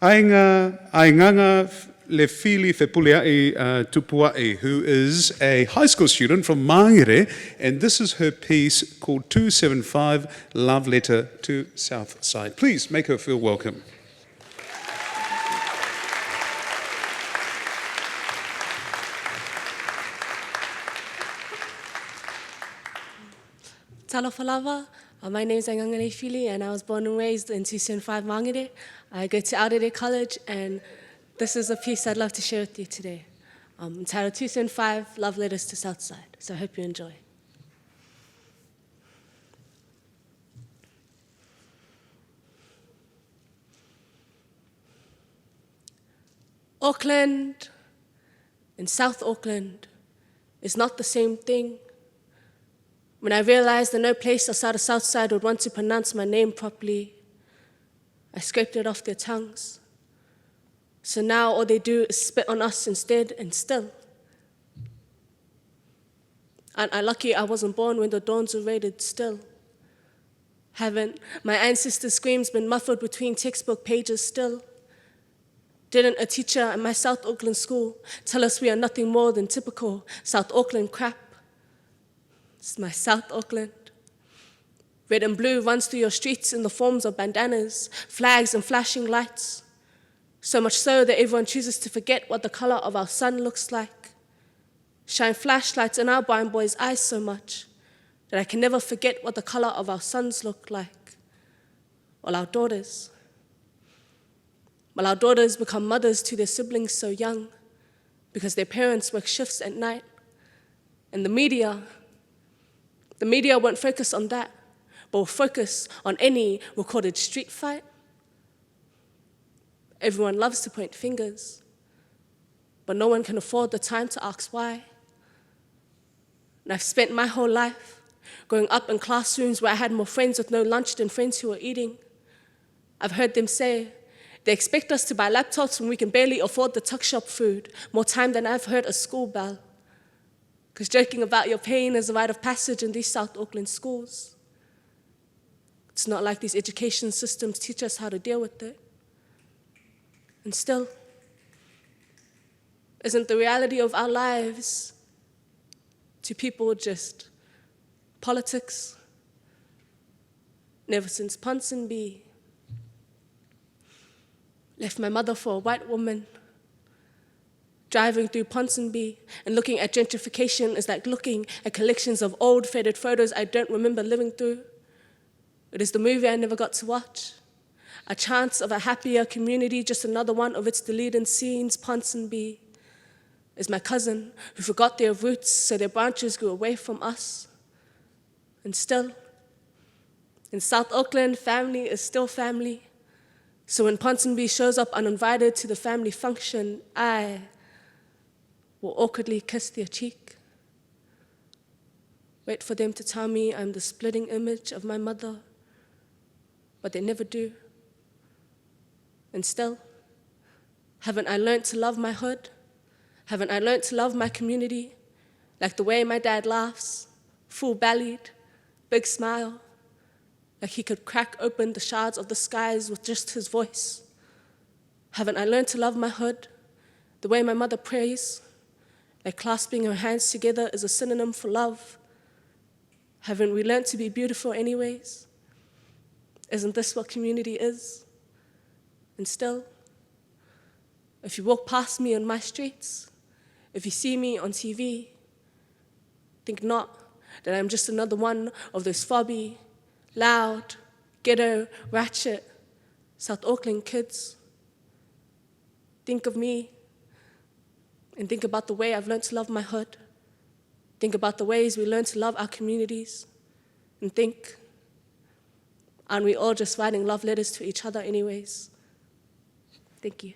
Ainganga le Fili Fepuleai Tupua'i, who is a high school student from Mangere, and this is her piece called 275, Love Letter to Southside. Please make her feel welcome. Talo Falava, my name is Ainganga Fili and I was born and raised in 275 Mangere. I go to Aorere College and this is a piece I'd love to share with you today. Entitled 275, Love Letters to Southside. So I hope you enjoy. Auckland and South Auckland is not the same thing. When I realized that no place outside of Southside would want to pronounce my name properly, I scraped it off their tongues. So now all they do is spit on us instead, and still. And I'm lucky I wasn't born when the dawns were raided still. Haven't my ancestors' screams been muffled between textbook pages still? Didn't a teacher at my South Auckland school tell us we are nothing more than typical South Auckland crap? It's my South Auckland. Red and blue runs through your streets in the forms of bandanas, flags and flashing lights. So much so that everyone chooses to forget what the color of our sun looks like. Shine flashlights in our brown boys' eyes so much that I can never forget what the color of our sons look like. While our daughters become mothers to their siblings so young because their parents work shifts at night. And the media won't focus on that, but will focus on any recorded street fight. Everyone loves to point fingers, but no one can afford the time to ask why. And I've spent my whole life growing up in classrooms where I had more friends with no lunch than friends who were eating. I've heard them say they expect us to buy laptops when we can barely afford the tuck shop food, more time than I've heard a school bell. Because joking about your pain is a rite of passage in these South Auckland schools. It's not like these education systems teach us how to deal with it. And still, isn't the reality of our lives to people just politics? Never since Ponsonby left my mother for a white woman, driving through Ponsonby and looking at gentrification is like looking at collections of old faded photos I don't remember living through. It is the movie I never got to watch. A chance of a happier community, just another one of its deleted scenes. Ponsonby is my cousin who forgot their roots so their branches grew away from us. And still, in South Auckland, family is still family. So when Ponsonby shows up uninvited to the family function, I will awkwardly kiss their cheek. Wait for them to tell me I'm the splitting image of my mother, but they never do. And still, haven't I learned to love my hood? Haven't I learned to love my community? Like the way my dad laughs, full-bellied, big smile, like he could crack open the shards of the skies with just his voice. Haven't I learned to love my hood? The way my mother prays, like clasping her hands together is a synonym for love. Haven't we learned to be beautiful anyways? Isn't this what community is? And still, if you walk past me on my streets, if you see me on TV, think not that I'm just another one of those fobby, loud, ghetto, ratchet South Auckland kids. Think of me and think about the way I've learned to love my hood. Think about the ways we learn to love our communities. And think, aren't we all just writing love letters to each other anyways? Thank you.